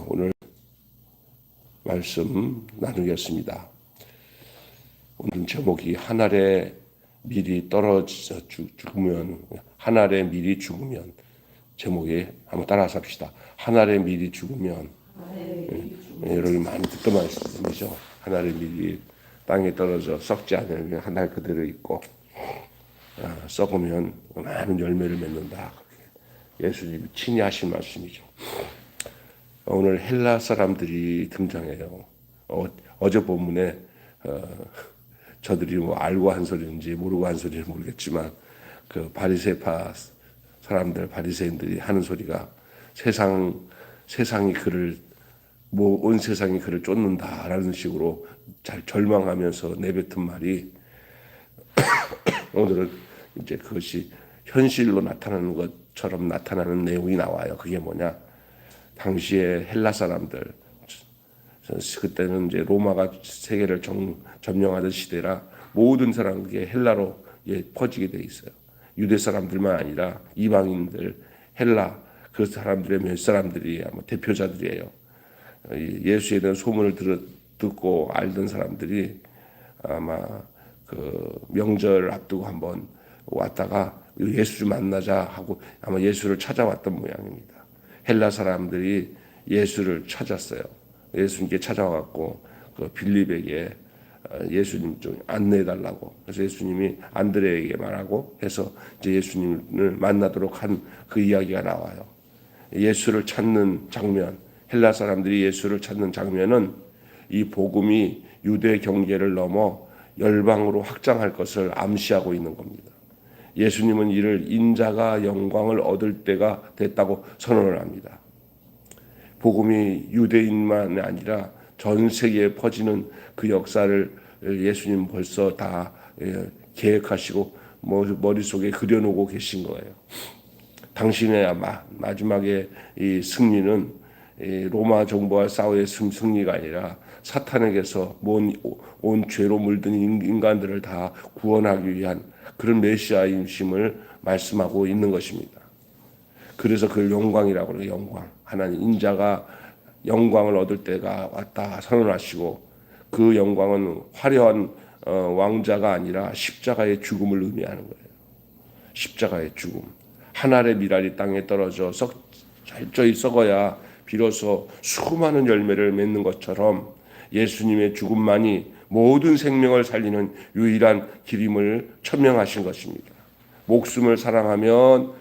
오늘 말씀 나누겠습니다. 오늘 제목이 한 알에 밀이 떨어져 죽으면, 한 알에 밀이 죽으면, 제목에 한번 따라서 합시다. 한 알에 밀이 죽으면. 여러분 많이 듣던 말씀이죠. 한 알에 밀이 땅에 떨어져 썩지 않으면 한 알 그대로 있고, 썩으면 많은 열매를 맺는다. 예수님이 친히 하신 말씀이죠. 오늘 헬라 사람들이 등장해요. 어제 본문에 저들이 뭐 알고 한 소리인지 모르고 한 소리인지 모르겠지만 그 바리새파 사람들, 바리새인들이 하는 소리가 세상이 그를 온 세상이 그를 쫓는다라는 식으로 잘 절망하면서 내뱉은 말이 오늘은 이제 그것이 현실로 나타나는 것처럼 나타나는 내용이 나와요. 그게 뭐냐? 당시에 헬라 사람들, 그때는 이제 로마가 세계를 점령하던 시대라 모든 사람 그게 헬라로 퍼지게 돼 있어요. 유대 사람들만 아니라 이방인들, 헬라 그 사람들의 몇 사람들이 아마 대표자들이에요. 예수에 대한 소문을 듣고 알던 사람들이 아마 그 명절 앞두고 한번 왔다가 예수 좀 만나자 하고 아마 예수를 찾아왔던 모양입니다. 헬라 사람들이 예수를 찾았어요. 예수님께 찾아와갖고 그 빌립에게 예수님 좀 안내해달라고. 그래서 예수님이 안드레에게 말하고 해서 이제 예수님을 만나도록 한 그 이야기가 나와요. 예수를 찾는 장면, 헬라 사람들이 예수를 찾는 장면은 이 복음이 유대 경계를 넘어 열방으로 확장할 것을 암시하고 있는 겁니다. 예수님은 이를 인자가 영광을 얻을 때가 됐다고 선언을 합니다. 복음이 유대인만 아니라 전 세계에 퍼지는 그 역사를 예수님 벌써 다 계획하시고 머릿속에 그려놓고 계신 거예요. 당신의 마지막에 이 승리는 로마 정부와 싸워의 승리가 아니라 사탄에게서 온 죄로 물든 인간들을 다 구원하기 위한 그런 메시아임심을 말씀하고 있는 것입니다. 그래서 그걸 영광이라고 해요. 영광. 하나님 인자가 영광을 얻을 때가 왔다 선언하시고 그 영광은 화려한 왕자가 아니라 십자가의 죽음을 의미하는 거예요. 십자가의 죽음. 한 알의 밀알이 땅에 떨어져 철저히 썩어야 비로소 수많은 열매를 맺는 것처럼 예수님의 죽음만이 모든 생명을 살리는 유일한 길임을 천명하신 것입니다. 목숨을 사랑하면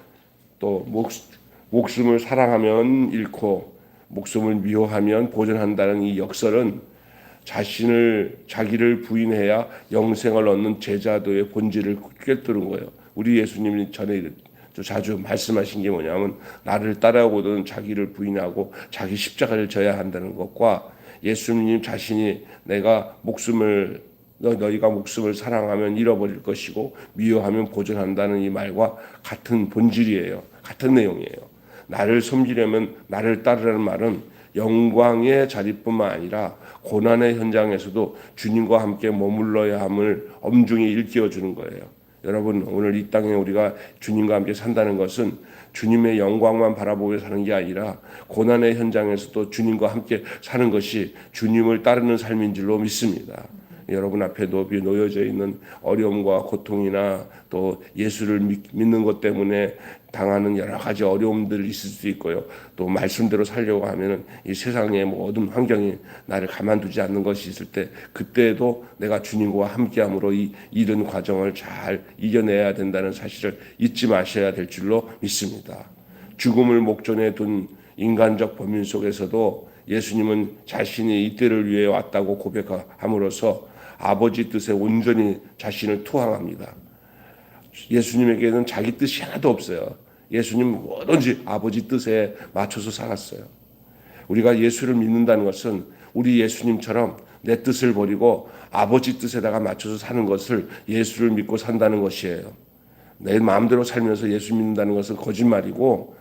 목숨을 사랑하면 잃고 목숨을 미워하면 보존한다는 이 역설은 자기를 부인해야 영생을 얻는 제자도의 본질을 꿰뚫은 거예요. 우리 예수님이 전에 자주 말씀하신 게 뭐냐면 나를 따라오거든 자기를 부인하고 자기 십자가를 져야 한다는 것과 예수님 자신이 너희가 목숨을 사랑하면 잃어버릴 것이고 미워하면 보존한다는 이 말과 같은 본질이에요. 같은 내용이에요. 나를 섬기려면 나를 따르라는 말은 영광의 자리뿐만 아니라 고난의 현장에서도 주님과 함께 머물러야 함을 엄중히 일깨워 주는 거예요. 여러분 오늘 이 땅에 우리가 주님과 함께 산다는 것은 주님의 영광만 바라보며 사는 게 아니라 고난의 현장에서도 주님과 함께 사는 것이 주님을 따르는 삶인 줄로 믿습니다. 여러분 앞에 놓여져 있는 어려움과 고통이나 또 예수를 믿는 것 때문에 당하는 여러 가지 어려움들이 있을 수도 있고요. 또 말씀대로 살려고 하면은 이 세상의 모든 환경이 나를 가만두지 않는 것이 있을 때 그때도 내가 주님과 함께함으로 이 이른 과정을 잘 이겨내야 된다는 사실을 잊지 마셔야 될 줄로 믿습니다. 죽음을 목전에 둔 인간적 범인 속에서도 예수님은 자신이 이때를 위해 왔다고 고백함으로써 아버지 뜻에 온전히 자신을 투항합니다. 예수님에게는 자기 뜻이 하나도 없어요. 예수님 뭐든지 아버지 뜻에 맞춰서 살았어요. 우리가 예수를 믿는다는 것은 우리 예수님처럼 내 뜻을 버리고 아버지 뜻에다가 맞춰서 사는 것을 예수를 믿고 산다는 것이에요. 내 마음대로 살면서 예수 믿는다는 것은 거짓말이고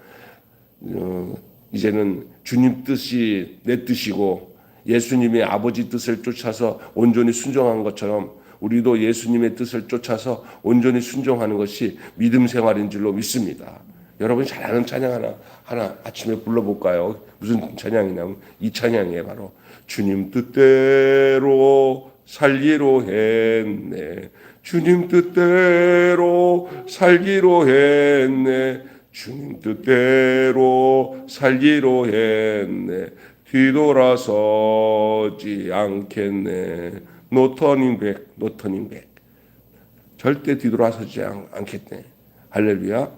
이제는 주님 뜻이 내 뜻이고 예수님의 아버지 뜻을 쫓아서 온전히 순종한 것처럼 우리도 예수님의 뜻을 쫓아서 온전히 순종하는 것이 믿음 생활인 줄로 믿습니다. 여러분이 잘 아는 찬양 하나 아침에 불러볼까요? 무슨 찬양이냐면 이 찬양이에요. 바로 주님 뜻대로 살기로 했네. 주님 뜻대로 살기로 했네. 주님 뜻대로 살기로 했네. 뒤돌아서지 않겠네. No turning back, no turning back. 절대 뒤돌아서지 않겠네. 할렐루야.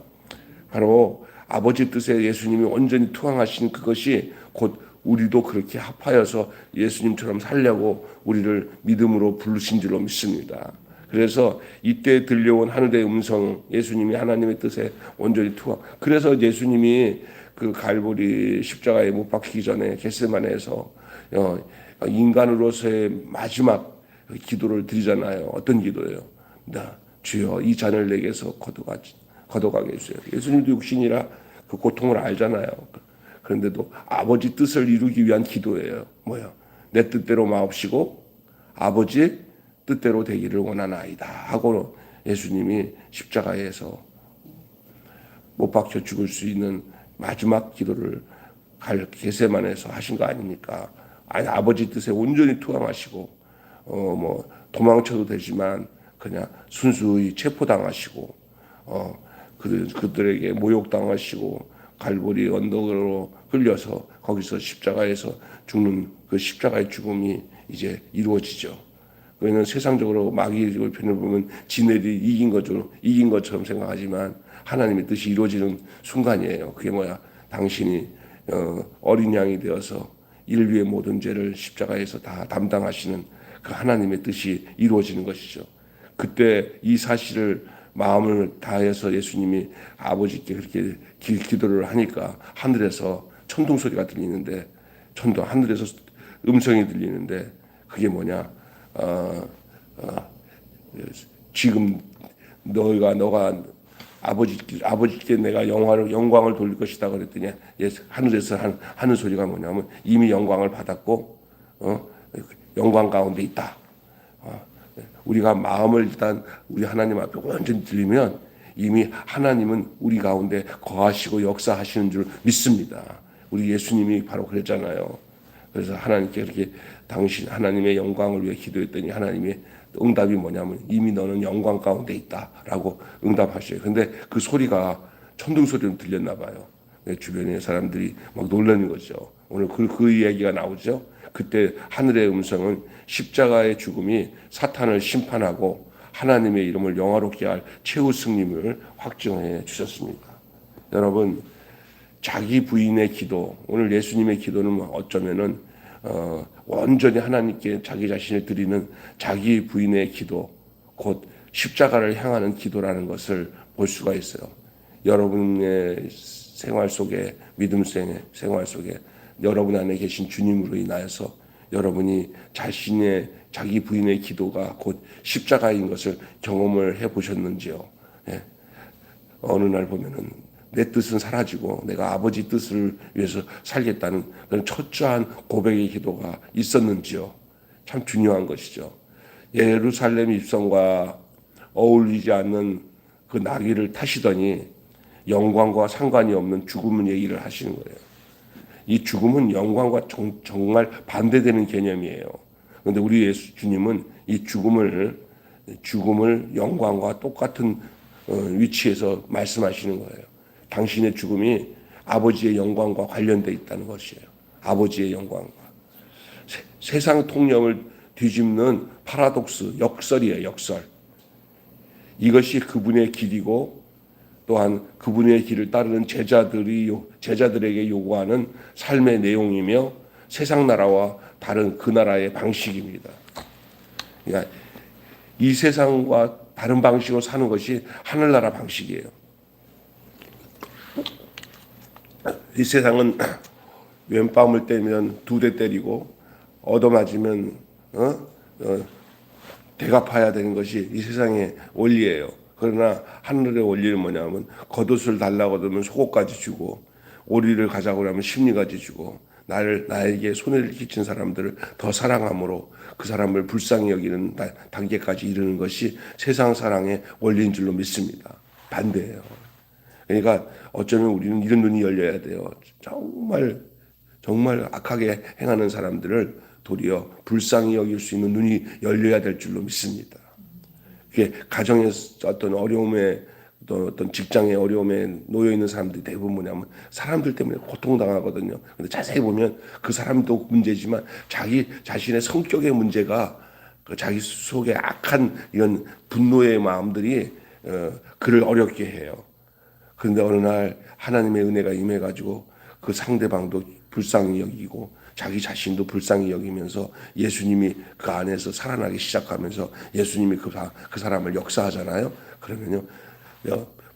바로 아버지 뜻에 예수님이 온전히 투항하신 그것이 곧 우리도 그렇게 합하여서 예수님처럼 살려고 우리를 믿음으로 부르신 줄로 믿습니다. 그래서 이때 들려온 하늘의 음성, 예수님이 하나님의 뜻에 온전히 투항. 그래서 예수님이 그 갈보리 십자가에 못 박히기 전에 겟세마네에서 인간으로서의 마지막 기도를 드리잖아요. 어떤 기도예요? 주여 이 잔을 내게서 거둬가게 해주세요. 예수님도 육신이라 그 고통을 알잖아요. 그런데도 아버지 뜻을 이루기 위한 기도예요. 뭐야? 내 뜻대로 마옵시고 아버지 뜻대로 되기를 원하나이다 하고 예수님이 십자가에서 못 박혀 죽을 수 있는 마지막 기도를 겟세마네에서 하신 거 아닙니까? 아니, 아버지 뜻에 온전히 투항하시고 뭐 도망쳐도 되지만 그냥 순수히 체포당하시고 그들에게 모욕당하시고 갈보리 언덕으로 끌려서 거기서 십자가에서 죽는 그 십자가의 죽음이 이제 이루어지죠. 그는 세상적으로 마귀의 편을 보면 지네들이 이긴 것처럼 생각하지만 하나님의 뜻이 이루어지는 순간이에요. 그게 뭐야? 당신이 어린 양이 되어서 인류의 모든 죄를 십자가에서 다 담당하시는 그 하나님의 뜻이 이루어지는 것이죠. 그때 이 사실을 마음을 다해서 예수님이 아버지께 그렇게 기도를 하니까 하늘에서 천둥 소리가 들리는데 하늘에서 음성이 들리는데 그게 뭐냐? 지금 너가 아버지께 내가 영광을 돌릴 것이다 그랬더니 하늘에서 하는 소리가 뭐냐면 이미 영광을 받았고 영광 가운데 있다. 우리가 마음을 일단 우리 하나님 앞에 완전히 들리면 이미 하나님은 우리 가운데 거하시고 역사하시는 줄 믿습니다. 우리 예수님이 바로 그랬잖아요. 그래서 하나님께 그렇게 당신 하나님의 영광을 위해 기도했더니 하나님의 응답이 뭐냐면 이미 너는 영광 가운데 있다라고 응답하셔요. 근데 그 소리가 천둥 소리로 들렸나 봐요. 주변의 사람들이 막 놀라는 거죠. 오늘 그 이야기가 나오죠. 그때 하늘의 음성은 십자가의 죽음이 사탄을 심판하고 하나님의 이름을 영화롭게 할 최후 승리를 확증해 주셨습니다. 여러분, 자기 부인의 기도, 오늘 예수님의 기도는 어쩌면은 온전히 하나님께 자기 자신을 드리는 자기 부인의 기도, 곧 십자가를 향하는 기도라는 것을 볼 수가 있어요. 여러분의 생활 속에, 믿음 생활 속에 여러분 안에 계신 주님으로 인하여서 여러분이 자신의 자기 부인의 기도가 곧 십자가인 것을 경험을 해보셨는지요? 예. 어느 날 보면은 내 뜻은 사라지고 내가 아버지 뜻을 위해서 살겠다는 그런 철저한 고백의 기도가 있었는지요? 참 중요한 것이죠. 예루살렘 입성과 어울리지 않는 그 나귀를 타시더니 영광과 상관이 없는 죽음을 얘기를 하시는 거예요. 이 죽음은 영광과 정말 반대되는 개념이에요. 그런데 우리 예수 주님은 이 죽음을 영광과 똑같은 위치에서 말씀하시는 거예요. 당신의 죽음이 아버지의 영광과 관련되어 있다는 것이에요. 아버지의 영광과. 세상 통념을 뒤집는 파라독스, 역설이에요. 역설. 이것이 그분의 길이고 또한 그분의 길을 따르는 제자들에게 요구하는 삶의 내용이며 세상 나라와 다른 그 나라의 방식입니다. 그러니까 이 세상과 다른 방식으로 사는 것이 하늘나라 방식이에요. 이 세상은 왼뺨을 때면 2대 때리고 얻어맞으면 대갚아야 되는 것이 이 세상의 원리예요. 그러나 하늘의 원리는 뭐냐면 겉옷을 달라고 하면 속옷까지 주고 오리를 가자고 하면 심리까지 주고 나에게 손해를 끼친 사람들을 더 사랑함으로 그 사람을 불쌍히 여기는 단계까지 이르는 것이 세상 사랑의 원리인 줄로 믿습니다. 반대예요. 그러니까 어쩌면 우리는 이런 눈이 열려야 돼요. 정말 악하게 행하는 사람들을 도리어 불쌍히 여길 수 있는 눈이 열려야 될 줄로 믿습니다. 그게 가정에서 어떤 어려움에 또 어떤 직장의 어려움에 놓여 있는 사람들이 대부분 뭐냐면 사람들 때문에 고통당하거든요. 근데 자세히 보면 그 사람도 문제지만 자기 자신의 성격의 문제가 그 자기 속에 악한 이런 분노의 마음들이 그를 어렵게 해요. 그런데 어느 날 하나님의 은혜가 임해가지고 그 상대방도 불쌍히 여기고 자기 자신도 불쌍히 여기면서 예수님이 그 안에서 살아나기 시작하면서 예수님이 그 사람을 역사하잖아요. 그러면요,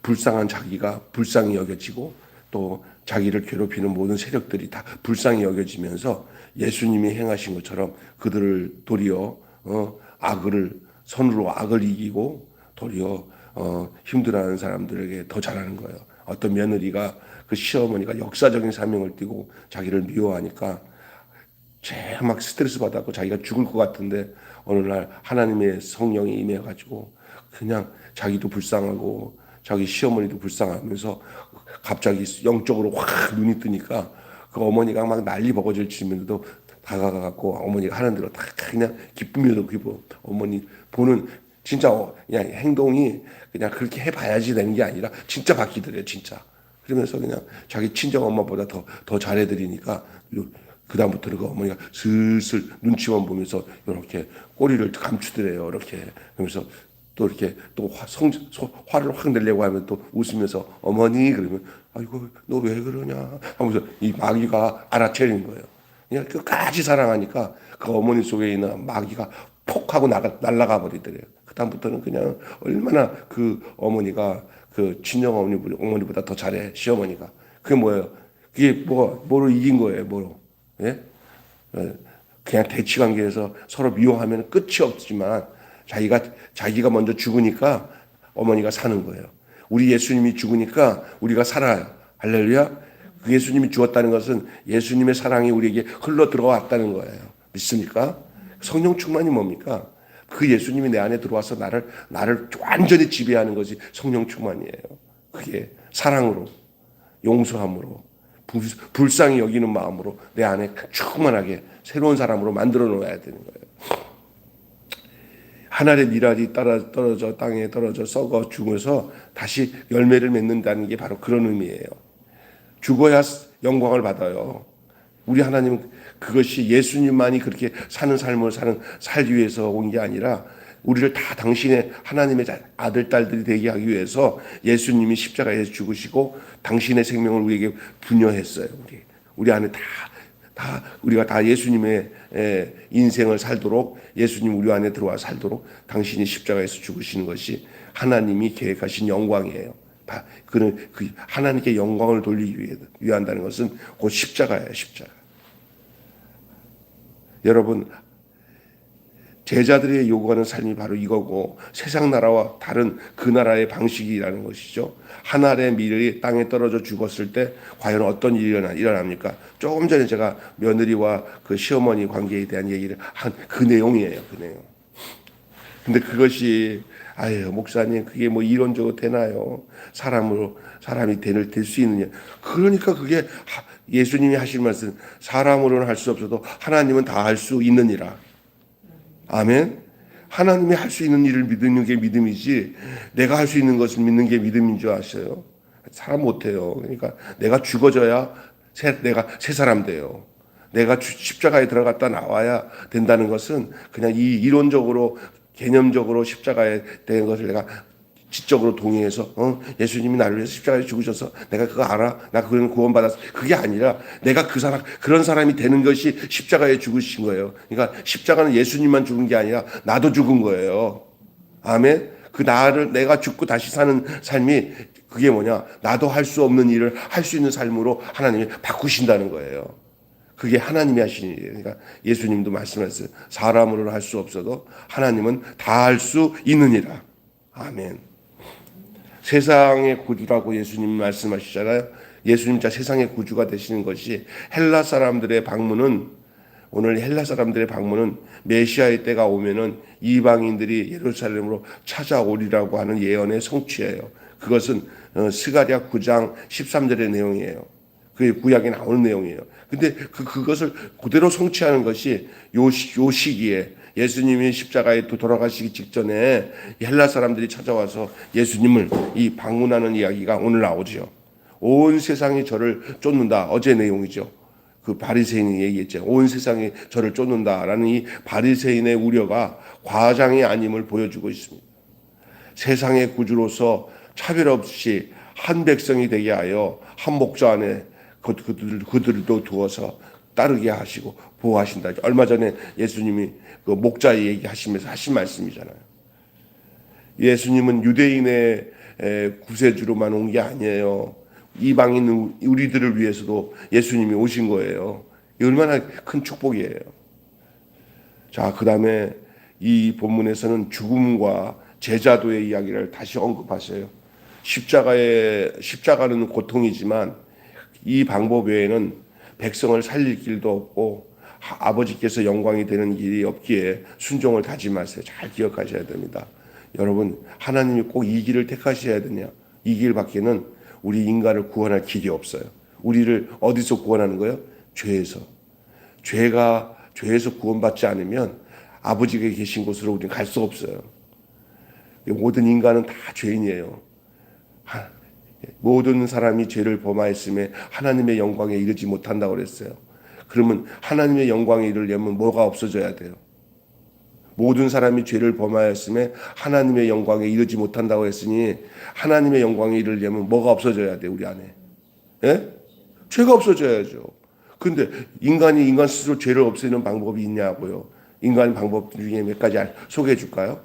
불쌍한 자기가 불쌍히 여겨지고 또 자기를 괴롭히는 모든 세력들이 다 불쌍히 여겨지면서 예수님이 행하신 것처럼 그들을 도리어 선으로 악을 이기고 도리어 힘들어하는 사람들에게 더 잘하는 거예요. 어떤 며느리가 그 시어머니가 역사적인 사명을 띠고 자기를 미워하니까 막 스트레스 받았고 자기가 죽을 것 같은데 어느 날 하나님의 성령이 임해가지고 그냥 자기도 불쌍하고 자기 시어머니도 불쌍하면서 갑자기 영적으로 확 눈이 뜨니까 그 어머니가 막 난리 버거질 치면서도 다가가갖고 어머니가 하는 대로 다 그냥 기쁨이라도 기뻐. 어머니 보는 진짜 그냥 행동이 그냥 그렇게 해봐야지 되는 게 아니라 진짜 바뀌더래요, 진짜. 그러면서 그냥 자기 친정 엄마보다 더 잘해드리니까 그다음부터는 그 어머니가 슬슬 눈치만 보면서 이렇게 꼬리를 감추더래요, 이렇게. 그러면서 또 이렇게 또 화를 확 내려고 하면 또 웃으면서 어머니 그러면 아이고 너 왜 그러냐 하면서 이 마귀가 알아채는 거예요. 그냥 끝까지 사랑하니까 그 어머니 속에 있는 마귀가 폭 하고 날아가 버리더래요. 그다음부터는 그냥 얼마나 그 어머니가 그 친정 어머니보다 더 잘해 시어머니가. 그게 뭐예요? 그게 뭐로 이긴 거예요? 뭐로? 예? 그냥 대치 관계에서 서로 미워하면 끝이 없지만 자기가 먼저 죽으니까 어머니가 사는 거예요. 우리 예수님이 죽으니까 우리가 살아요. 할렐루야. 그 예수님이 죽었다는 것은 예수님의 사랑이 우리에게 흘러 들어왔다는 거예요. 믿습니까? 성령 충만이 뭡니까? 그 예수님이 내 안에 들어와서 나를 완전히 지배하는 것이 성령 충만이에요. 그게 사랑으로, 용서함으로, 불쌍히 여기는 마음으로 내 안에 충만하게 새로운 사람으로 만들어 놓아야 되는 거예요. 한 알의 밀알이 떨어져 땅에 떨어져 썩어 죽어서 다시 열매를 맺는다는 게 바로 그런 의미예요. 죽어야 영광을 받아요. 우리 하나님은 그것이 예수님만이 그렇게 사는 삶을 살기 위해서 온 게 아니라 우리를 다 당신의 하나님의 아들, 딸들이 되게 하기 위해서 예수님이 십자가에서 죽으시고 당신의 생명을 우리에게 분여했어요. 우리 안에 우리가 다 예수님의 인생을 살도록 예수님 우리 안에 들어와 살도록 당신이 십자가에서 죽으시는 것이 하나님이 계획하신 영광이에요. 그는 그 하나님께 영광을 돌리기 위한다는 것은 곧 십자가예요, 십자가. 여러분, 제자들의 요구하는 삶이 바로 이거고 세상 나라와 다른 그 나라의 방식이라는 것이죠. 한 알의 밀이 땅에 떨어져 죽었을 때 과연 어떤 일이 일어납니까? 조금 전에 제가 며느리와 그 시어머니 관계에 대한 얘기를 한 그 내용이에요. 그 내용. 근데 그것이 목사님 그게 뭐 이론적으로 되나요? 사람이 될 수 있느냐? 그러니까 그게 예수님이 하실 말씀 사람으로는 할 수 없어도 하나님은 다 할 수 있느니라. 아멘. 하나님이 할 수 있는 일을 믿는 게 믿음이지 내가 할 수 있는 것을 믿는 게 믿음인 줄 아세요? 사람 못해요. 그러니까 내가 죽어져야 내가 새 사람 돼요. 내가 십자가에 들어갔다 나와야 된다는 것은 그냥 이 이론적으로 개념적으로 십자가에 대한 것을 내가 지적으로 동의해서 예수님이 나를 위해서 십자가에 죽으셔서 내가 그거 알아? 나 그런 구원받았어. 그게 아니라 내가 그런 사람이 되는 것이 십자가에 죽으신 거예요. 그러니까 십자가는 예수님만 죽은 게 아니라 나도 죽은 거예요. 아멘. 내가 죽고 다시 사는 삶이 그게 뭐냐? 나도 할 수 없는 일을 할 수 있는 삶으로 하나님이 바꾸신다는 거예요. 그게 하나님이 하신 일이에요. 그러니까 예수님도 말씀하셨어요. 사람으로는 할 수 없어도 하나님은 다 할 수 있느니라. 아멘. 세상의 구주라고 예수님 말씀하시잖아요. 예수님 자 세상의 구주가 되시는 것이 오늘 헬라 사람들의 방문은 메시아의 때가 오면은 이방인들이 예루살렘으로 찾아오리라고 하는 예언의 성취예요. 그것은 스가랴 9장 13절의 내용이에요. 그게 구약에 나오는 내용이에요. 근데 그것을 그대로 성취하는 것이 요 시기에 예수님이 십자가에 돌아가시기 직전에 헬라 사람들이 찾아와서 예수님을 이 방문하는 이야기가 오늘 나오죠. 온 세상이 저를 쫓는다. 어제 내용이죠. 그 바리새인이 얘기했죠. 온 세상이 저를 쫓는다라는 이 바리새인의 우려가 과장이 아님을 보여주고 있습니다. 세상의 구주로서 차별 없이 한 백성이 되게 하여 한 목자 안에 그들도 두어서 따르게 하시고 보호하신다. 얼마 전에 예수님이 그 목자 얘기하시면서 하신 말씀이잖아요. 예수님은 유대인의 구세주로만 온 게 아니에요. 이방인 우리들을 위해서도 예수님이 오신 거예요. 얼마나 큰 축복이에요. 자, 그 다음에 이 본문에서는 죽음과 제자도의 이야기를 다시 언급하셔요. 십자가는 고통이지만 이 방법 외에는 백성을 살릴 길도 없고 아버지께서 영광이 되는 길이 없기에 순종을 다짐하세요. 잘 기억하셔야 됩니다. 여러분, 하나님이 꼭 이 길을 택하셔야 되냐? 이 길밖에는 우리 인간을 구원할 길이 없어요. 우리를 어디서 구원하는 거예요? 죄에서. 죄에서 구원받지 않으면 아버지가 계신 곳으로 우리는 갈 수 없어요. 모든 인간은 다 죄인이에요. 모든 사람이 죄를 범하였음에 하나님의 영광에 이르지 못한다고 그랬어요. 그러면 하나님의 영광에 이르려면 뭐가 없어져야 돼요? 모든 사람이 죄를 범하였음에 하나님의 영광에 이르지 못한다고 했으니 하나님의 영광에 이르려면 뭐가 없어져야 돼, 우리 안에? 예? 죄가 없어져야죠. 근데 인간이 인간 스스로 죄를 없애는 방법이 있냐고요. 인간 방법 중에 몇 가지 소개해 줄까요?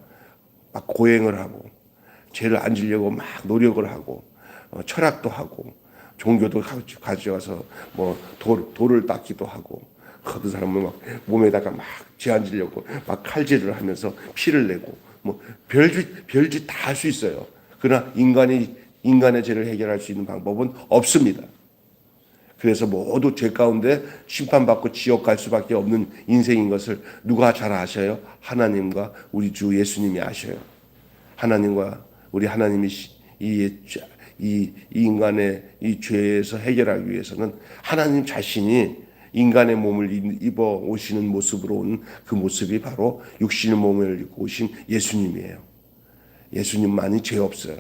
막 고행을 하고 죄를 안 지려고 막 노력을 하고 철학도 하고 종교도 가져가서 뭐 돌을 닦기도 하고 그 사람은 막 몸에다가 막 죄 안 지려고 막 칼질을 하면서 피를 내고 뭐 별짓 다 할 수 있어요. 그러나 인간의 죄를 해결할 수 있는 방법은 없습니다. 그래서 모두 죄 가운데 심판받고 지옥 갈 수밖에 없는 인생인 것을 누가 잘 아셔요? 하나님과 우리 주 예수님이 아셔요. 하나님과 우리 하나님이 이 인간의 이 죄에서 해결하기 위해서는 하나님 자신이 인간의 몸을 입어 오시는 모습으로 온 그 모습이 바로 육신의 몸을 입고 오신 예수님이에요. 예수님만이 죄 없어요.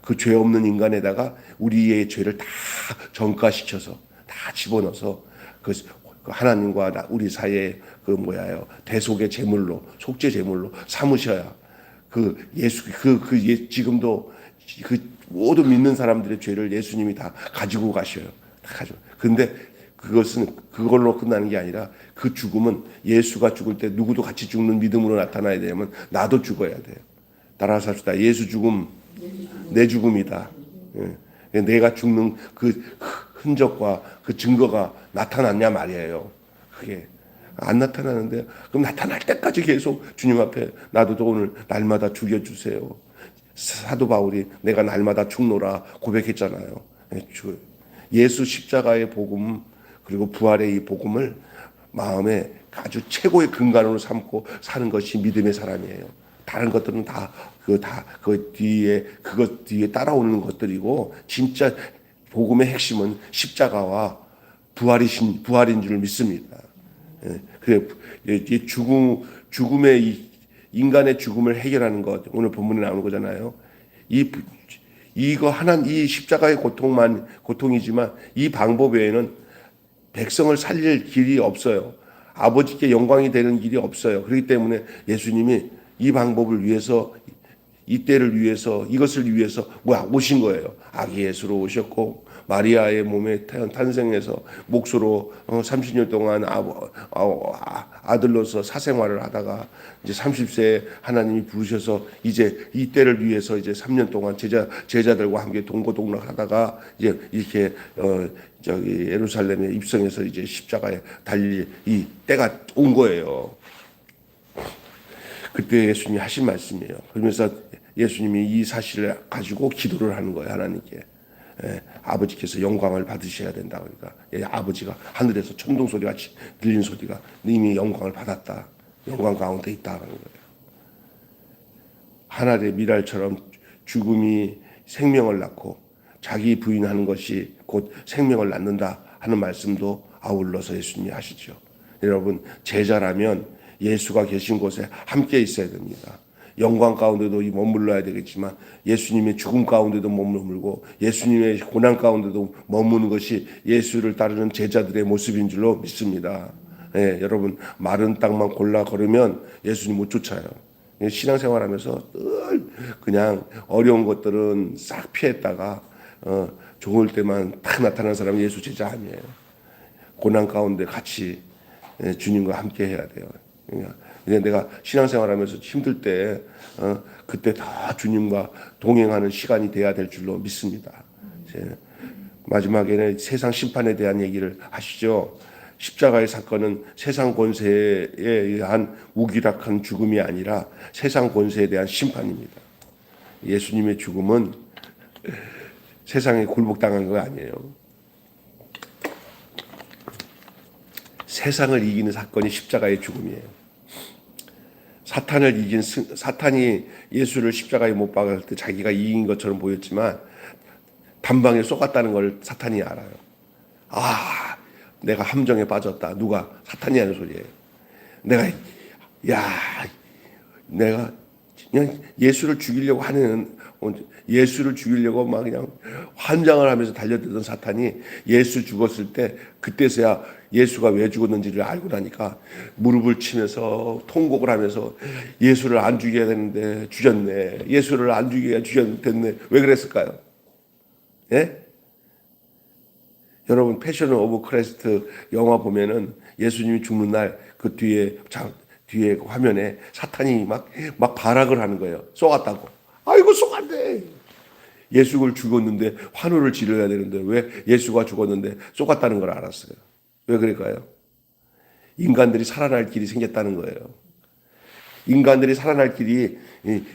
그 죄 없는 인간에다가 우리의 죄를 다 전가시켜서 다 집어넣어서 그 하나님과 우리 사이에 대속의 제물로 속죄 제물로 삼으셔야 지금도 모든 믿는 사람들의 죄를 예수님이 다 가지고 가셔요. 근데 그것은 그걸로 끝나는 게 아니라 그 죽음은 예수가 죽을 때 누구도 같이 죽는 믿음으로 나타나야 되면 나도 죽어야 돼요. 따라서 합시다. 예수 죽음 내 죽음이다. 내가 죽는 그 흔적과 그 증거가 나타났냐 말이에요. 그게 안 나타나는데 그럼 나타날 때까지 계속 주님 앞에 나도 오늘 날마다 죽여주세요. 사도 바울이 내가 날마다 죽노라 고백했잖아요. 예수 십자가의 복음 그리고 부활의 이 복음을 마음에 아주 최고의 근간으로 삼고 사는 것이 믿음의 사람이에요. 다른 것들은 그것 뒤에 따라오는 것들이고 진짜 복음의 핵심은 십자가와 부활인 줄 믿습니다. 그래 죽음의 인간의 죽음을 해결하는 것 오늘 본문에 나오는 거잖아요. 이 십자가의 고통이지만 이 방법 외에는 백성을 살릴 길이 없어요. 아버지께 영광이 되는 길이 없어요. 그렇기 때문에 예수님이 이 방법을 위해서 이때를 위해서 이것을 위해서 오신 거예요. 아기 예수로 오셨고 마리아의 몸에 탄생해서 몫으로 30년 동안 아들로서 사생활을 하다가 이제 30세에 하나님이 부르셔서 이제 이때를 위해서 이제 3년 동안 제자들과 함께 동고동락하다가 이제 이렇게 예루살렘에 입성해서 이제 십자가에 달릴 이 때가 온 거예요. 그때 예수님이 하신 말씀이에요. 그러면서 예수님이 이 사실을 가지고 기도를 하는 거예요. 하나님께. 아버지께서 영광을 받으셔야 된다. 그러니까 아버지가 하늘에서 천둥 소리 같이 들린 소리가 이미 영광을 받았다. 영광 가운데 있다라는 거예요. 하늘의 미랄처럼 죽음이 생명을 낳고 자기 부인하는 것이 곧 생명을 낳는다 하는 말씀도 아울러서 예수님이 하시죠. 여러분, 제자라면 예수가 계신 곳에 함께 있어야 됩니다. 영광 가운데도 머물러야 되겠지만 예수님의 죽음 가운데도 머물고 예수님의 고난 가운데도 머무는 것이 예수를 따르는 제자들의 모습인 줄로 믿습니다. 예, 여러분, 마른 땅만 골라 걸으면 예수님 못 쫓아요. 신앙생활하면서 늘 그냥 어려운 것들은 싹 피했다가 좋을 때만 딱 나타나는 사람이 예수 제자 아니에요. 고난 가운데 같이 주님과 함께 해야 돼요. 그냥 내가 신앙생활하면서 힘들 때 그때 다 주님과 동행하는 시간이 돼야 될 줄로 믿습니다. 이제 마지막에는 세상 심판에 대한 얘기를 하시죠. 십자가의 사건은 세상 권세에 의한 무기력한 죽음이 아니라 세상 권세에 대한 심판입니다. 예수님의 죽음은 세상에 굴복당한 거 아니에요. 세상을 이기는 사건이 십자가의 죽음이에요. 사탄이 예수를 십자가에 못 박을 때 자기가 이긴 것처럼 보였지만 단방에 쏘갔다는 걸 사탄이 알아요. 아, 내가 함정에 빠졌다. 누가? 사탄이 하는 소리예요. 내가 그냥 예수를 죽이려고 막 그냥 환장을 하면서 달려들던 사탄이 예수 죽었을 때 그때서야 예수가 왜 죽었는지를 알고 나니까 무릎을 치면서 통곡을 하면서 예수를 안 죽여야 되는데 죽였네. 예수를 안 죽여야 죽였네. 왜 그랬을까요? 예? 여러분, 패션 오브 크라이스트 영화 보면은 예수님이 죽는 날 그 뒤에 화면에 사탄이 막 발악을 하는 거예요. 쏘았다고. 아이고, 쏘았네. 예수를 죽었는데 환호를 지르야 되는데 왜 예수가 죽었는데 쏘았다는 걸 알았어요. 왜 그럴까요? 인간들이 살아날 길이 생겼다는 거예요. 인간들이 살아날 길이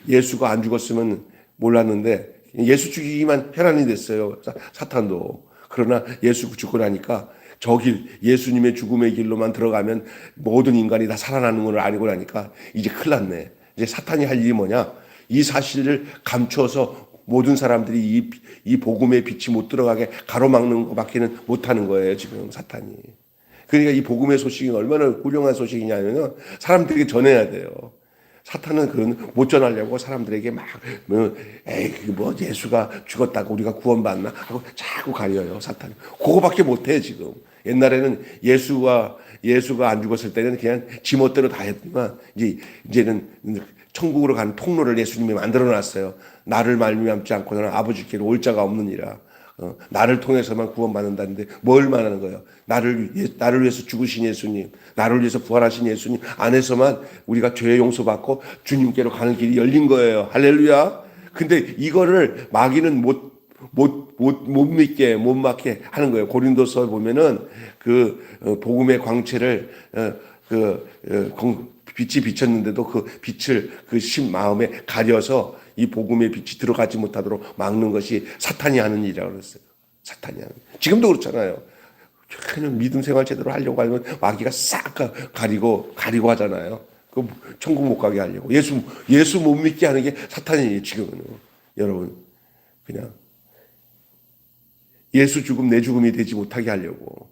예수가 안 죽었으면 몰랐는데 예수 죽이기만 혈안이 됐어요. 사탄도. 그러나 예수 죽고 나니까 저 길, 예수님의 죽음의 길로만 들어가면 모든 인간이 다 살아나는 걸 알고 나니까 이제 큰일 났네. 이제 사탄이 할 일이 뭐냐? 이 사실을 감춰서 모든 사람들이 이 복음의 빛이 못 들어가게 가로막는 것밖에는 못하는 거예요, 지금 사탄이. 그러니까 이 복음의 소식이 얼마나 훌륭한 소식이냐면 사람들에게 전해야 돼요. 사탄은 그건 못 전하려고 사람들에게 예수가 죽었다고 우리가 구원받나 하고 자꾸 가려요, 사탄이. 그거밖에 못해, 지금. 옛날에는 예수가 안 죽었을 때는 그냥 지멋대로 다 했지만 이제는 천국으로 가는 통로를 예수님이 만들어 놨어요. 나를 말미암지 않고는 아버지께로 올 자가 없느니라. 나를 통해서만 구원받는다는데 뭘 말하는 거예요? 나를 위해서 죽으신 예수님, 나를 위해서 부활하신 예수님 안에서만 우리가 죄의 용서받고 주님께로 가는 길이 열린 거예요. 할렐루야. 근데 이거를 마귀는 못 믿게, 못 막게 하는 거예요. 고린도서 보면은 복음의 광채를 빛이 비쳤는데도 그 빛을 마음에 가려서 이 복음의 빛이 들어가지 못하도록 막는 것이 사탄이 하는 일이라고 그랬어요. 사탄이 하는. 지금도 그렇잖아요. 그냥 믿음 생활 제대로 하려고 하면 마귀가 싹 가리고 하잖아요. 그 천국 못 가게 하려고. 예수 못 믿게 하는 게 사탄이에요, 지금은. 여러분, 그냥 예수 죽음 내 죽음이 되지 못하게 하려고.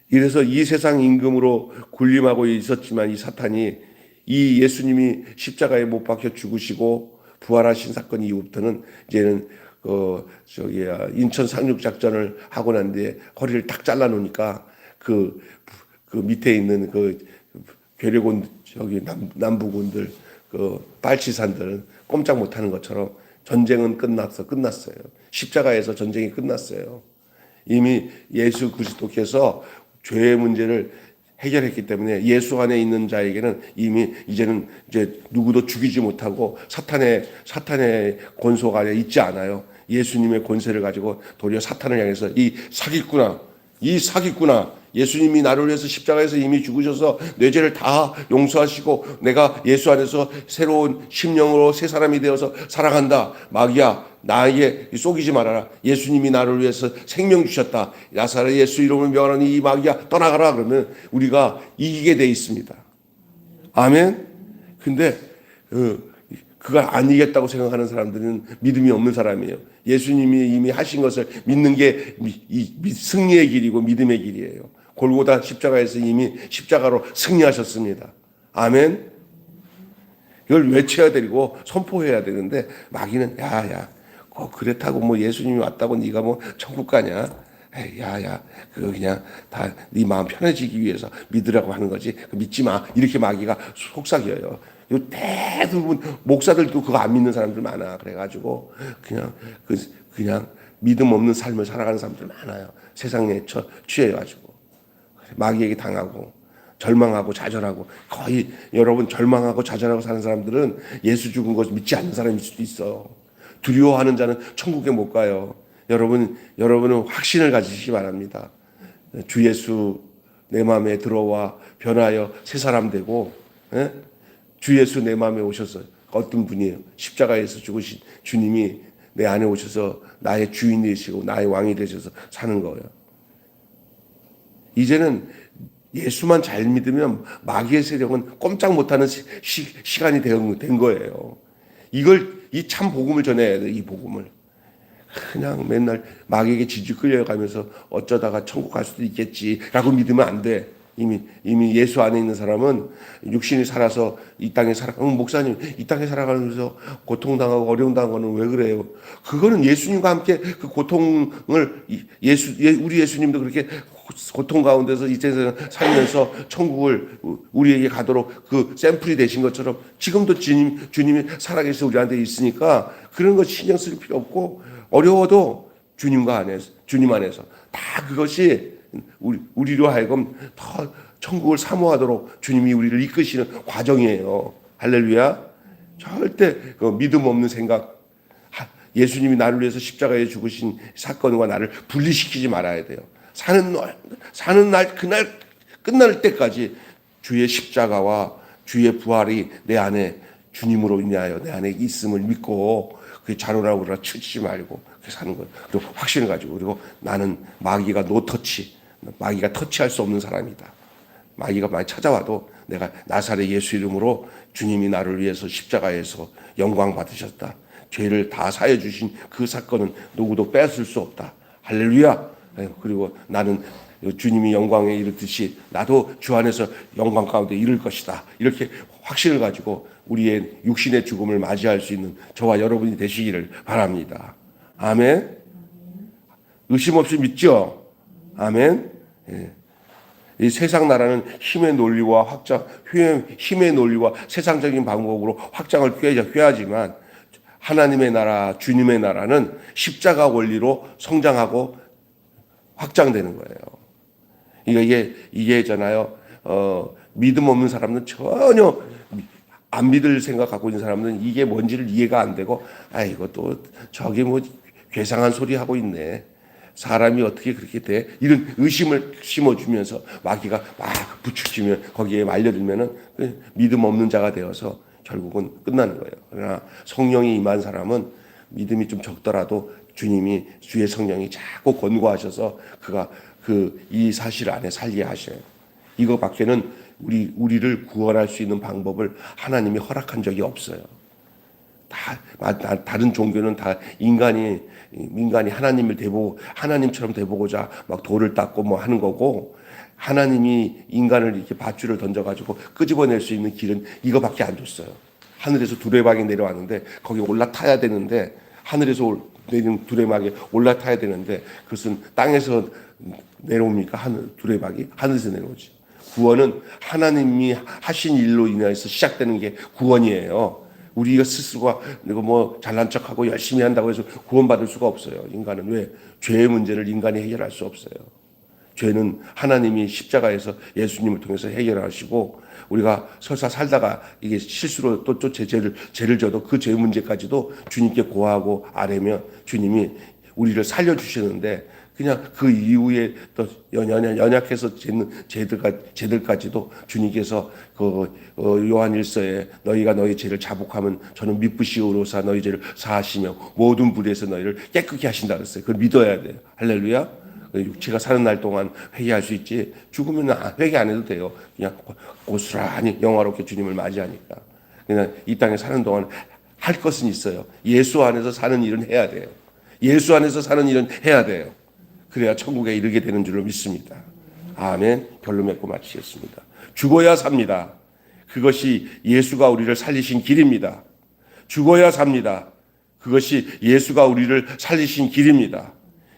이래서 이 세상 임금으로 군림하고 있었지만 이 사탄이 이 예수님이 십자가에 못 박혀 죽으시고 부활하신 사건 이후부터는 이제는 인천 상륙 작전을 하고 난 뒤에 허리를 딱 잘라 놓으니까 그 밑에 있는 괴뢰군 남부군들 빨치산들 꼼짝 못 하는 것처럼 전쟁은 끝났어요. 십자가에서 전쟁이 끝났어요. 이미 예수 그리스도께서 죄의 문제를 해결했기 때문에 예수 안에 있는 자에게는 이미 이제는 누구도 죽이지 못하고 사탄의 권속 안에 있지 않아요. 예수님의 권세를 가지고 도리어 사탄을 향해서 이 사기꾼아, 예수님이 나를 위해서 십자가에서 이미 죽으셔서 내 죄를 다 용서하시고 내가 예수 안에서 새로운 심령으로 새 사람이 되어서 살아간다. 마귀야, 나에게 속이지 말아라. 예수님이 나를 위해서 생명 주셨다. 나사렛 예수 이름을 명하노니 이 마귀야 떠나가라. 그러면 우리가 이기게 돼 있습니다. 아멘. 근데 그걸 아니겠다고 생각하는 사람들은 믿음이 없는 사람이에요. 예수님이 이미 하신 것을 믿는 게 승리의 길이고 믿음의 길이에요. 골고다 십자가에서 이미 십자가로 승리하셨습니다. 아멘. 이걸 외쳐야 되고 선포해야 되는데 마귀는 야야 그렇다고 뭐 예수님이 왔다고 네가 뭐 천국 가냐? 야야 그거 그냥 다 네 마음 편해지기 위해서 믿으라고 하는 거지 믿지 마. 이렇게 마귀가 속삭여요. 대부분 목사들도 그거 안 믿는 사람들 많아. 그래가지고 그냥 믿음 없는 삶을 살아가는 사람들 많아요. 세상에 취해가지고 마귀에게 당하고 절망하고 좌절하고 거의 여러분 절망하고 좌절하고 사는 사람들은 예수 죽은 것 믿지 않는 사람일 수도 있어요. 두려워하는 자는 천국에 못 가요. 여러분은 확신을 가지시기 바랍니다. 주 예수 내 마음에 들어와 변하여 새 사람 되고 주 예수 내 마음에 오셔서 어떤 분이에요? 십자가에서 죽으신 주님이 내 안에 오셔서 나의 주인이 되시고 나의 왕이 되셔서 사는 거예요. 이제는 예수만 잘 믿으면 마귀의 세력은 꼼짝 못하는 시간이 된 거예요. 이 참 복음을 전해야 돼. 이 복음을. 그냥 맨날 마귀에게 지지 끌려가면서 어쩌다가 천국 갈 수도 있겠지라고 믿으면 안 돼. 이미 예수 안에 있는 사람은 육신이 살아서 이 땅에 목사님 이 땅에 살아가면서 고통당하고 어려움당한 거는 왜 그래요? 그거는 예수님과 함께 그 고통을 우리 예수님도 그렇게 고통 가운데서 이 세상에 살면서 천국을 우리에게 가도록 그 샘플이 되신 것처럼 지금도 주님이 살아계셔서 우리한테 있으니까 그런 거 신경 쓸 필요 없고 어려워도 주님 안에서 다 그것이 우리로 하여금 더 천국을 사모하도록 주님이 우리를 이끄시는 과정이에요. 할렐루야. 절대 그 믿음 없는 생각, 예수님이 나를 위해서 십자가에 죽으신 사건과 나를 분리시키지 말아야 돼요. 사는 날 그날 끝날 때까지 주의 십자가와 주의 부활이 내 안에 주님으로 인하여 내 안에 있음을 믿고 그 자로라고 그러라 치지 말고 그렇게 사는 거예요. 그리고 확신을 가지고 그리고 나는 마귀가 마귀가 터치할 수 없는 사람이다. 마귀가 많이 찾아와도 내가 나사렛 예수 이름으로 주님이 나를 위해서 십자가에서 영광 받으셨다. 죄를 다 사해 주신 그 사건은 누구도 뺏을 수 없다. 할렐루야. 그리고 나는 주님이 영광에 이르듯이 나도 주 안에서 영광 가운데 이를 것이다. 이렇게 확신을 가지고 우리의 육신의 죽음을 맞이할 수 있는 저와 여러분이 되시기를 바랍니다. 아멘. 의심 없이 믿죠? 아멘. 예. 이 세상 나라는 힘의 논리와 힘의 논리와 세상적인 방법으로 확장을 꾀하지만 하나님의 나라, 주님의 나라는 십자가 원리로 성장하고 확장되는 거예요. 이게잖아요. 믿음 없는 사람은 전혀 안 믿을 생각 갖고 있는 사람은 이게 뭔지를 이해가 안 되고, 이것도 저기 뭐 괴상한 소리 하고 있네. 사람이 어떻게 그렇게 돼? 이런 의심을 심어주면서 마귀가 막 부추기면 거기에 말려들면은 믿음 없는 자가 되어서 결국은 끝나는 거예요. 그러나 성령이 임한 사람은 믿음이 좀 적더라도 주의 성령이 자꾸 권고하셔서 그가 이 사실 안에 살게 하셔요. 이거밖에는 우리를 구원할 수 있는 방법을 하나님이 허락한 적이 없어요. 다른 종교는 다 인간이 하나님을 하나님처럼 대보고자 막 돌을 닦고 뭐 하는 거고, 하나님이 인간을 이렇게 밧줄을 던져가지고 끄집어낼 수 있는 길은 이거밖에 안 줬어요. 하늘에서 두레박이 내려왔는데 거기 올라타야 되는데, 하늘에서 내린 두레박이 올라타야 되는데 그것은 땅에서 내려옵니까? 두레박이 하늘에서 내려오지. 구원은 하나님이 하신 일로 인해서 시작되는 게 구원이에요. 우리가 스스로가 뭐 잘난 척하고 열심히 한다고 해서 구원받을 수가 없어요. 인간은 왜? 죄의 문제를 인간이 해결할 수 없어요. 죄는 하나님이 십자가에서 예수님을 통해서 해결하시고, 우리가 설사 살다가 이게 실수로 또 죄를 져도 그 죄 문제까지도 주님께 고하고 아뢰면 주님이 우리를 살려주시는데, 그냥 그 이후에 또 연약해서 짓는 죄들까지도 주님께서 요한일서에 너희가 너희 죄를 자복하면 저는 미쁘시오로사 너희 죄를 사하시며 모든 불의에서 너희를 깨끗게 하신다 그랬어요. 그걸 믿어야 돼요. 할렐루야. 육체가 사는 날 동안 회개할 수 있지, 죽으면 회개 안 해도 돼요. 그냥 고스란히 영화롭게 주님을 맞이하니까. 그냥 이 땅에 사는 동안 할 것은 있어요. 예수 안에서 사는 일은 해야 돼요. 예수 안에서 사는 일은 해야 돼요. 그래야 천국에 이르게 되는 줄로 믿습니다. 아멘. 결론 맺고 마치겠습니다. 죽어야 삽니다. 그것이 예수가 우리를 살리신 길입니다. 죽어야 삽니다. 그것이 예수가 우리를 살리신 길입니다.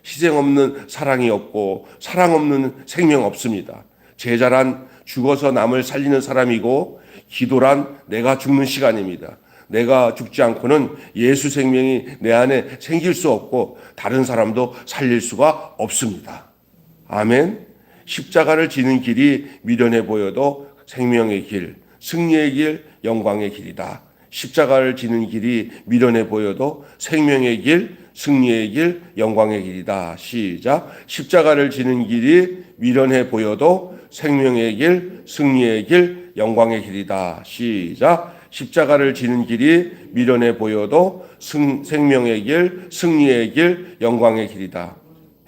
희생 없는 사랑이 없고 사랑 없는 생명 없습니다. 제자란 죽어서 남을 살리는 사람이고 기도란 내가 죽는 시간입니다. 내가 죽지 않고는 예수 생명이 내 안에 생길 수 없고 다른 사람도 살릴 수가 없습니다. 아멘. 십자가를 지는 길이 미련해 보여도 생명의 길, 승리의 길, 영광의 길이다. 십자가를 지는 길이 미련해 보여도 생명의 길, 승리의 길, 영광의 길이다. 시작. 십자가를 지는 길이 미련해 보여도 생명의 길, 승리의 길, 영광의 길이다. 시작. 십자가를 지는 길이 미련해 보여도 생명의 길, 승리의 길, 영광의 길이다.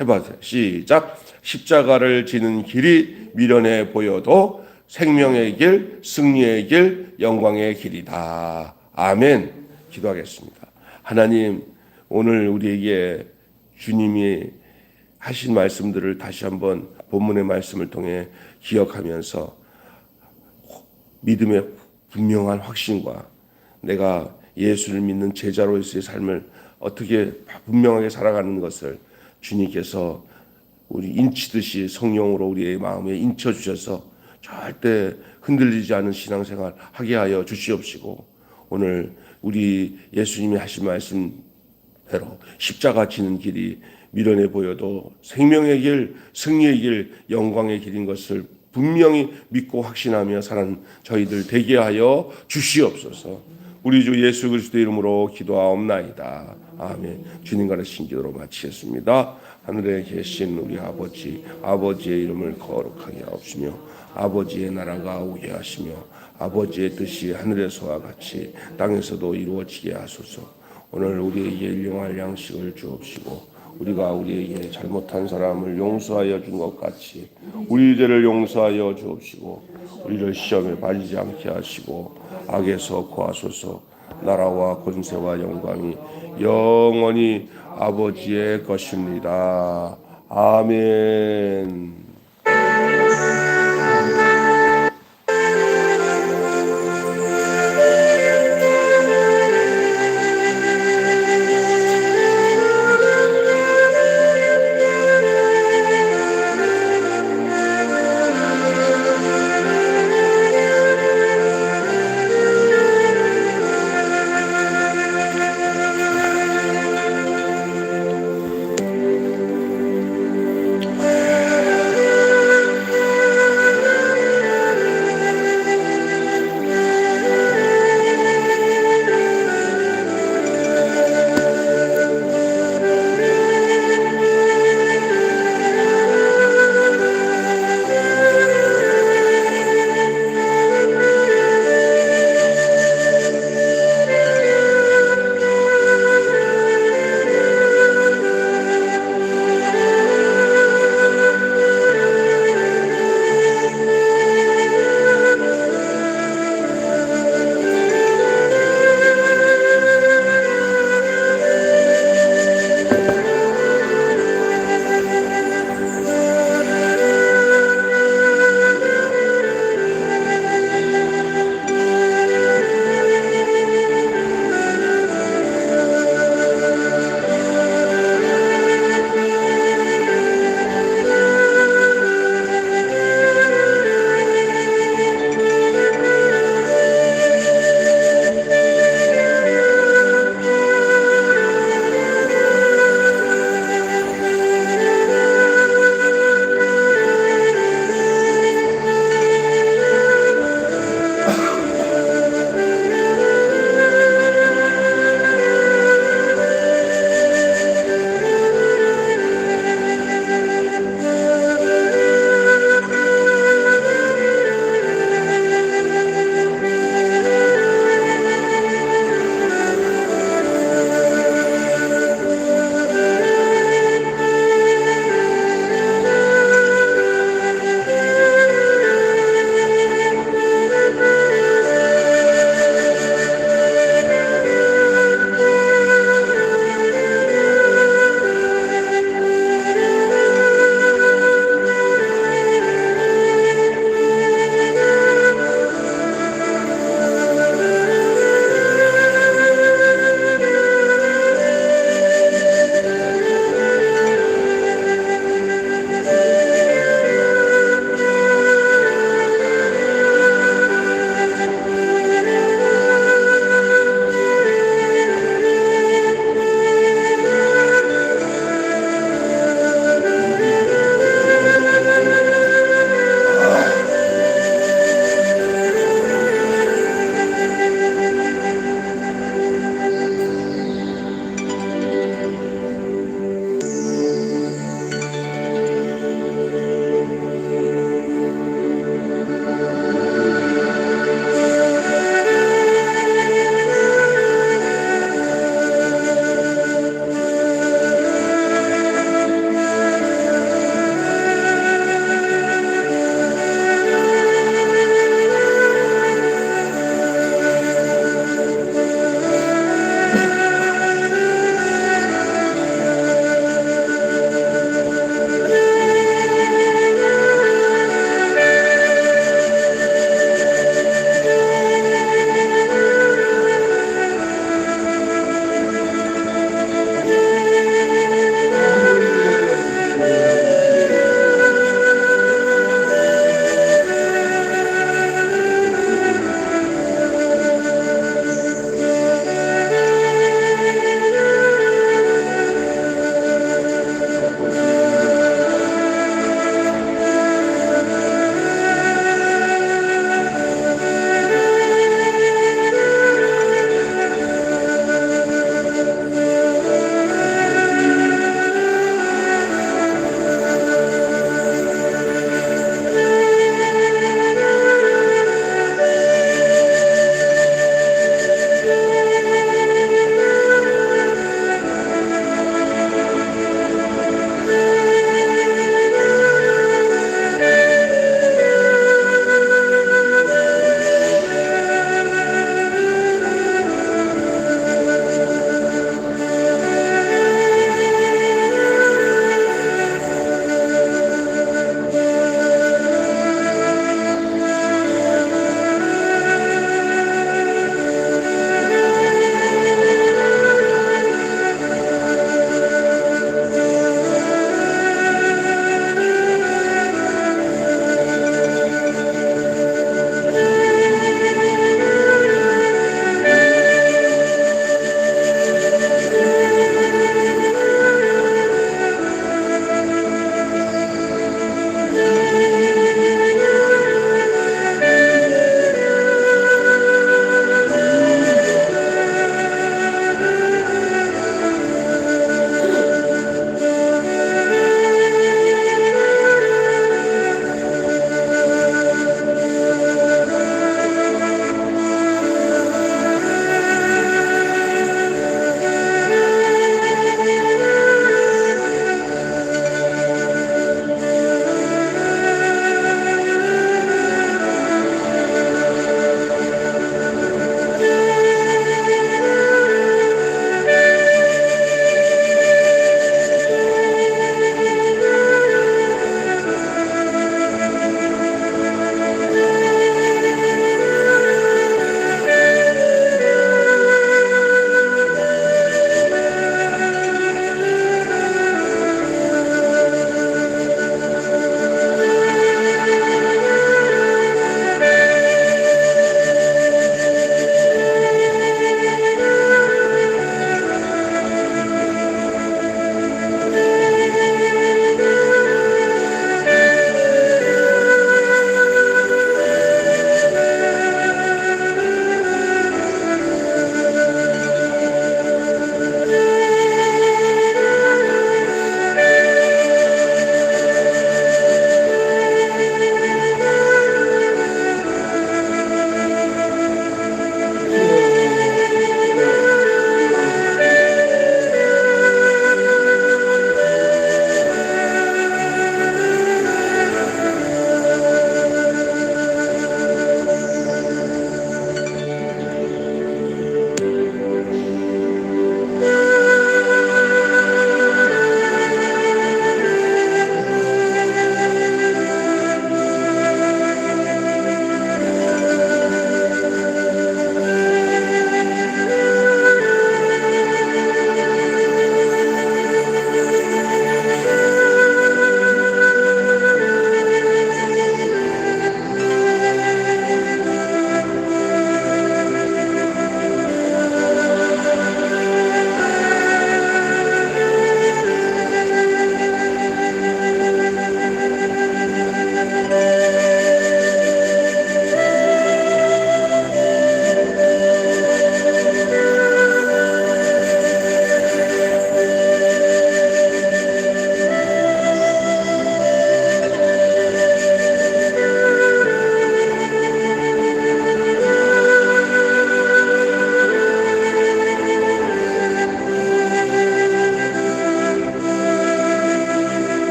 해봐세요. 시작. 십자가를 지는 길이 미련해 보여도 생명의 길, 승리의 길, 영광의 길이다. 아멘. 기도하겠습니다. 하나님, 오늘 우리에게 주님이 하신 말씀들을 다시 한번 본문의 말씀을 통해 기억하면서 믿음의 분명한 확신과 내가 예수를 믿는 제자로서의 삶을 어떻게 분명하게 살아가는 것을 주님께서 우리 인치듯이 성령으로 우리의 마음에 인쳐주셔서 절대 흔들리지 않은 신앙생활 하게 하여 주시옵시고 오늘 우리 예수님이 하신 말씀대로 십자가 지는 길이 미련해 보여도 생명의 길, 승리의 길, 영광의 길인 것을 분명히 믿고 확신하며 사는 저희들 되게 하여 주시옵소서. 우리 주 예수 그리스도의 이름으로 기도하옵나이다. 아멘. 주님과의 신기도로 마치겠습니다. 하늘에 계신 우리 아버지, 아버지의 이름을 거룩하게 하옵시며 아버지의 나라가 오게 하시며 아버지의 뜻이 하늘에서와 같이 땅에서도 이루어지게 하소서. 오늘 우리에게 일용할 양식을 주옵시고 우리가 우리에게 잘못한 사람을 용서하여 준 것 같이 우리 죄를 용서하여 주옵시고 우리를 시험에 빠지지 않게 하시고 악에서 구하소서. 나라와 권세와 영광이 영원히 아버지의 것입니다. 아멘.